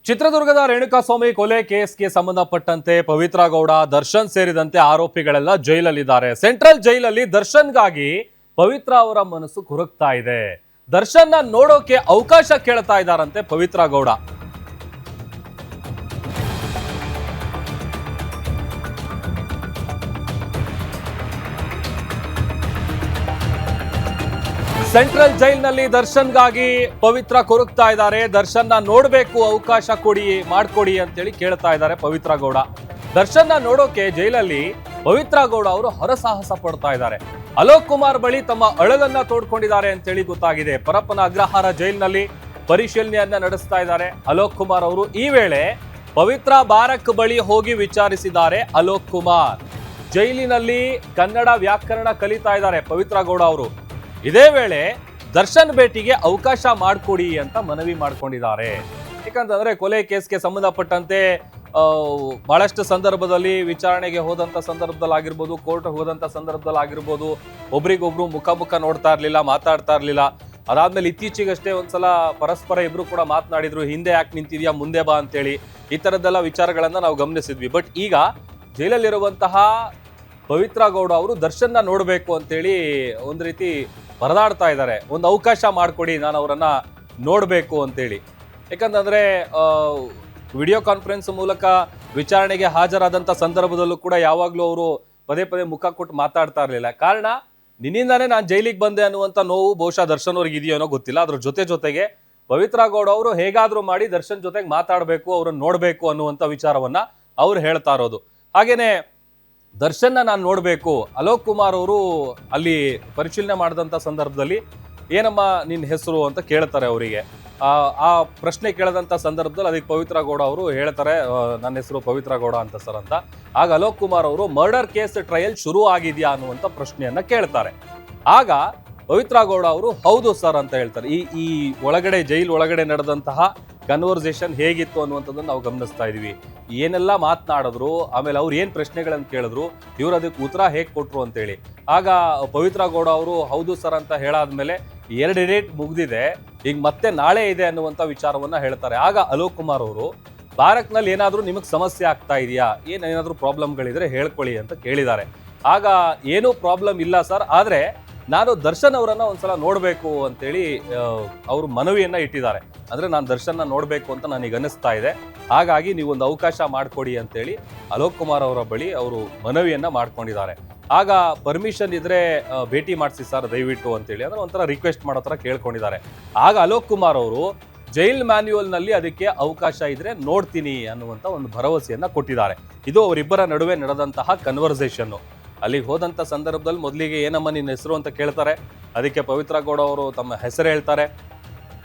ಚಿತ್ರದುರ್ಗದ ರೇಣುಕಾಸ್ವಾಮಿ ಕೊಲೆ ಕೇಸ್ಗೆ ಸಂಬಂಧಪಟ್ಟಂತೆ ಪವಿತ್ರ ಗೌಡ, ದರ್ಶನ್ ಸೇರಿದಂತೆ ಆರೋಪಿಗಳೆಲ್ಲ ಜೈಲಲ್ಲಿದ್ದಾರೆ. ಸೆಂಟ್ರಲ್ ಜೈಲಲ್ಲಿ ದರ್ಶನ್ಗಾಗಿ ಪವಿತ್ರ ಅವರ ಮನಸ್ಸು ಕೊರಗ್ತಾ ಇದೆ. ದರ್ಶನ್ನ ನೋಡೋಕೆ ಅವಕಾಶ ಕೇಳ್ತಾ ಇದ್ದಾರಂತೆ ಪವಿತ್ರ ಗೌಡ. ಸೆಂಟ್ರಲ್ ಜೈಲ್ನಲ್ಲಿ ದರ್ಶನ್ಗಾಗಿ ಪವಿತ್ರ ಕೊರಗ್ತಾ ಇದ್ದಾರೆ. ದರ್ಶನ್ನ ನೋಡ್ಬೇಕು, ಅವಕಾಶ ಕೊಡಿ, ಮಾಡ್ಕೊಡಿ ಅಂತೇಳಿ ಕೇಳ್ತಾ ಇದ್ದಾರೆ ಪವಿತ್ರ ಗೌಡ. ದರ್ಶನ್ನ ನೋಡೋಕೆ ಜೈಲಲ್ಲಿ ಪವಿತ್ರ ಗೌಡ ಅವರು ಹರಸಾಹಸ ಪಡ್ತಾ ಇದ್ದಾರೆ. ಅಲೋಕ್ ಕುಮಾರ್ ಬಳಿ ತಮ್ಮ ಅಳಲನ್ನ ತೋಡ್ಕೊಂಡಿದ್ದಾರೆ ಅಂತೇಳಿ ಗೊತ್ತಾಗಿದೆ. ಪರಪ್ಪನ ಅಗ್ರಹಾರ ಜೈಲಿನಲ್ಲಿ ಪರಿಶೀಲನೆಯನ್ನ ನಡೆಸ್ತಾ ಇದ್ದಾರೆ ಅಲೋಕ್ ಕುಮಾರ್ ಅವರು. ಈ ವೇಳೆ ಪವಿತ್ರ ಬಾರಕ್ ಬಳಿ ಹೋಗಿ ವಿಚಾರಿಸಿದ್ದಾರೆ ಅಲೋಕ್ ಕುಮಾರ್. ಜೈಲಿನಲ್ಲಿ ಕನ್ನಡ ವ್ಯಾಕರಣ ಕಲಿತಾ ಇದ್ದಾರೆ ಪವಿತ್ರ ಗೌಡ ಅವರು. ಇದೇ ವೇಳೆ ದರ್ಶನ್ ಭೇಟಿಗೆ ಅವಕಾಶ ಮಾಡಿಕೊಡಿ ಅಂತ ಮನವಿ ಮಾಡ್ಕೊಂಡಿದ್ದಾರೆ. ಯಾಕಂತಂದ್ರೆ ಕೊಲೆ ಕೇಸ್ಗೆ ಸಂಬಂಧಪಟ್ಟಂತೆ ಬಹಳಷ್ಟು ಸಂದರ್ಭದಲ್ಲಿ ವಿಚಾರಣೆಗೆ ಹೋದಂತ ಸಂದರ್ಭದಲ್ಲಿ ಆಗಿರ್ಬೋದು, ಕೋರ್ಟ್ ಹೋದಂತ ಸಂದರ್ಭದಲ್ಲಿ ಆಗಿರ್ಬೋದು, ಒಬ್ರಿಗೊಬ್ರು ಮುಖ ನೋಡ್ತಾ ಇರ್ಲಿಲ್ಲ, ಮಾತಾಡ್ತಾ ಇರ್ಲಿಲ್ಲ. ಅದಾದ್ಮೇಲೆ ಇತ್ತೀಚೆಗಷ್ಟೇ ಒಂದ್ಸಲ ಪರಸ್ಪರ ಇಬ್ರು ಕೂಡ ಮಾತನಾಡಿದ್ರು, ಹಿಂದೆ ಯಾಕೆ ನಿಂತಿದ್ಯಾ, ಮುಂದೆ ಬಾ ಅಂತೇಳಿ. ಈ ತರದ್ದೆಲ್ಲ ವಿಚಾರಗಳನ್ನ ನಾವು ಗಮನಿಸಿದ್ವಿ. ಬಟ್ ಈಗ ಜೈಲಲ್ಲಿರುವಂತಹ ಪವಿತ್ರ ಗೌಡ ಅವರು ದರ್ಶನ್ನ ನೋಡ್ಬೇಕು ಅಂತೇಳಿ ಒಂದ್ ರೀತಿ ಪರದಾಡ್ತಾ ಇದ್ದಾರೆ. ಒಂದು ಅವಕಾಶ ಮಾಡಿಕೊಡಿ, ನಾನು ಅವರನ್ನ ನೋಡ್ಬೇಕು ಅಂತೇಳಿ. ಯಾಕಂತಂದ್ರೆ ವಿಡಿಯೋ ಕಾನ್ಫರೆನ್ಸ್ ಮೂಲಕ ವಿಚಾರಣೆಗೆ ಹಾಜರಾದಂತ ಸಂದರ್ಭದಲ್ಲೂ ಕೂಡ ಯಾವಾಗ್ಲೂ ಅವರು ಪದೇ ಪದೇ ಮುಖ ಕೊಟ್ಟು ಮಾತಾಡ್ತಾ ಇರ್ಲಿಲ್ಲ. ಕಾರಣ, ನಿನ್ನಿಂದಾನೇ ನಾನು ಜೈಲಿಗೆ ಬಂದೆ ಅನ್ನುವಂತ ನೋವು ಬಹುಶಃ ದರ್ಶನ್ ಅವ್ರಿಗೆ ಇದೆಯೋ ಗೊತ್ತಿಲ್ಲ. ಅದ್ರ ಜೊತೆಗೆ ಪವಿತ್ರ ಗೌಡ ಅವರು ಹೇಗಾದ್ರೂ ಮಾಡಿ ದರ್ಶನ್ ಜೊತೆಗೆ ಮಾತಾಡ್ಬೇಕು, ಅವ್ರನ್ನ ನೋಡ್ಬೇಕು ಅನ್ನುವಂತ ವಿಚಾರವನ್ನ ಅವ್ರು ಹೇಳ್ತಾ ಇರೋದು. ಹಾಗೇನೆ ದರ್ಶನ್ನ ನಾನು ನೋಡ್ಬೇಕು, ಅಲೋಕ್ ಕುಮಾರ್ ಅವರು ಅಲ್ಲಿ ಪರಿಶೀಲನೆ ಮಾಡಿದಂತ ಸಂದರ್ಭದಲ್ಲಿ ಏನಮ್ಮ ನಿನ್ನ ಹೆಸರು ಅಂತ ಕೇಳ್ತಾರೆ ಅವರಿಗೆ. ಆ ಪ್ರಶ್ನೆ ಕೇಳದಂತ ಸಂದರ್ಭದಲ್ಲಿ ಅದಕ್ಕೆ ಪವಿತ್ರ ಗೌಡ ಅವರು ಹೇಳ್ತಾರೆ, ನನ್ನ ಹೆಸರು ಪವಿತ್ರ ಗೌಡ ಅಂತ ಸರ್ ಅಂತ. ಆಗ ಅಲೋಕ್ ಕುಮಾರ್ ಅವರು ಮರ್ಡರ್ ಕೇಸ್ ಟ್ರಯಲ್ ಶುರು ಆಗಿದೆಯಾ ಅನ್ನುವಂತ ಪ್ರಶ್ನೆಯನ್ನ ಕೇಳ್ತಾರೆ. ಆಗ ಪವಿತ್ರ ಗೌಡ ಅವರು ಹೌದು ಸರ್ ಅಂತ ಹೇಳ್ತಾರೆ. ಈ ಒಳಗಡೆ ಜೈಲ್ ಒಳಗಡೆ ನಡೆದಂತಹ ಕನ್ವರ್ಸೇಷನ್ ಹೇಗಿತ್ತು ಅನ್ನುವಂಥದ್ದನ್ನು ನಾವು ಗಮನಿಸ್ತಾ ಇದೀವಿ. ಏನೆಲ್ಲ ಮಾತನಾಡಿದ್ರು, ಆಮೇಲೆ ಅವ್ರು ಏನ್ ಪ್ರಶ್ನೆಗಳನ್ನು ಕೇಳಿದ್ರು, ಇವ್ರು ಅದಕ್ಕೆ ಉತ್ತರ ಹೇಗೆ ಕೊಟ್ರು ಅಂತೇಳಿ. ಆಗ ಪವಿತ್ರ ಗೌಡ ಅವರು ಹೌದು ಸರ್ ಅಂತ ಹೇಳಾದ್ಮೇಲೆ 2 ಡೇಟ್ ಮುಗ್ದಿದೆ, ಈಗ ಮತ್ತೆ ನಾಳೆ ಇದೆ ಅನ್ನುವಂಥ ವಿಚಾರವನ್ನ ಹೇಳ್ತಾರೆ. ಆಗ ಅಲೋಕ್ ಕುಮಾರ್ ಅವರು ಬಾರಕ್ನಲ್ಲಿ ಏನಾದ್ರೂ ನಿಮಗೆ ಸಮಸ್ಯೆ ಆಗ್ತಾ ಇದೆಯಾ, ಏನಾದ್ರೂ ಪ್ರಾಬ್ಲಮ್ಗಳಿದ್ರೆ ಹೇಳ್ಕೊಳ್ಳಿ ಅಂತ ಕೇಳಿದ್ದಾರೆ. ಆಗ ಏನೂ ಪ್ರಾಬ್ಲಮ್ ಇಲ್ಲ ಸರ್, ಆದ್ರೆ ನಾನು ದರ್ಶನ್ ಅವರನ್ನ ಒಂದ್ಸಲ ನೋಡ್ಬೇಕು ಅಂತೇಳಿ ಅವರು ಮನವಿಯನ್ನ ಇಟ್ಟಿದ್ದಾರೆ. ಅಂದ್ರೆ ನಾನು ದರ್ಶನ್ನ ನೋಡ್ಬೇಕು ಅಂತ ನನಗೆ ಅನಿಸ್ತಾ ಇದೆ, ಹಾಗಾಗಿ ನೀವೊಂದು ಅವಕಾಶ ಮಾಡ್ಕೊಡಿ ಅಂತೇಳಿ ಅಲೋಕ್ ಕುಮಾರ್ ಅವರ ಬಳಿ ಅವರು ಮನವಿಯನ್ನ ಮಾಡ್ಕೊಂಡಿದ್ದಾರೆ. ಆಗ ಪರ್ಮಿಷನ್ ಇದ್ರೆ ಭೇಟಿ ಮಾಡಿಸಿ ಸರ್ ದಯವಿಟ್ಟು ಅಂತೇಳಿ ಅಂದ್ರೆ ಒಂಥರ ರಿಕ್ವೆಸ್ಟ್ ಮಾಡೋ ತರ ಕೇಳ್ಕೊಂಡಿದ್ದಾರೆ. ಆಗ ಅಲೋಕ್ ಕುಮಾರ್ ಅವರು ಜೈಲ್ ಮ್ಯಾನ್ಯುವಲ್ ನಲ್ಲಿ ಅದಕ್ಕೆ ಅವಕಾಶ ಇದ್ರೆ ನೋಡ್ತೀನಿ ಅನ್ನುವಂತ ಒಂದು ಭರವಸೆಯನ್ನ ಕೊಟ್ಟಿದ್ದಾರೆ. ಇದು ಅವರಿಬ್ಬರ ನಡುವೆ ನಡೆದಂತಹ ಕನ್ವರ್ಸೇಷನ್. ಅಲ್ಲಿಗೆ ಹೋದಂತ ಸಂದರ್ಭದಲ್ಲಿ ಮೊದಲಿಗೆ ಏನಮ್ಮ ನಿನ್ನ ಹೆಸರು ಅಂತ ಕೇಳ್ತಾರೆ. ಅದಕ್ಕೆ ಪವಿತ್ರ ಗೌಡ ಅವರು ತಮ್ಮ ಹೆಸರು ಹೇಳ್ತಾರೆ.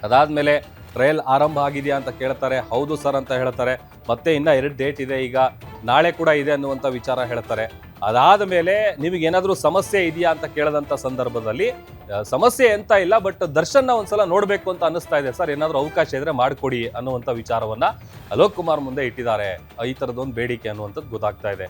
ಅದಾದ್ಮೇಲೆ ಟ್ರಯಲ್ ಆರಂಭ ಆಗಿದೆಯಾ ಅಂತ ಕೇಳ್ತಾರೆ. ಹೌದು ಸರ್ ಅಂತ ಹೇಳ್ತಾರೆ. ಮತ್ತೆ ಇನ್ನ 2 ಡೇಟ್ ಇದೆ, ಈಗ ನಾಳೆ ಕೂಡ ಇದೆ ಅನ್ನುವಂಥ ವಿಚಾರ ಹೇಳ್ತಾರೆ. ಅದಾದ ಮೇಲೆ ನಿಮಗೆ ಏನಾದರೂ ಸಮಸ್ಯೆ ಇದೆಯಾ ಅಂತ ಕೇಳದಂತ ಸಂದರ್ಭದಲ್ಲಿ ಸಮಸ್ಯೆ ಎಂತ ಇಲ್ಲ, ಬಟ್ ದರ್ಶನ್ನ ಒಂದ್ಸಲ ನೋಡ್ಬೇಕು ಅಂತ ಅನಿಸ್ತಾ ಇದೆ ಸರ್, ಏನಾದರೂ ಅವಕಾಶ ಇದ್ರೆ ಮಾಡ್ಕೊಡಿ ಅನ್ನುವಂಥ ವಿಚಾರವನ್ನ ಅಲೋಕ್ ಕುಮಾರ್ ಮುಂದೆ ಇಟ್ಟಿದ್ದಾರೆ. ಈ ತರದೊಂದು ಬೇಡಿಕೆ ಅನ್ನುವಂಥದ್ದು ಗೊತ್ತಾಗ್ತಾ ಇದೆ.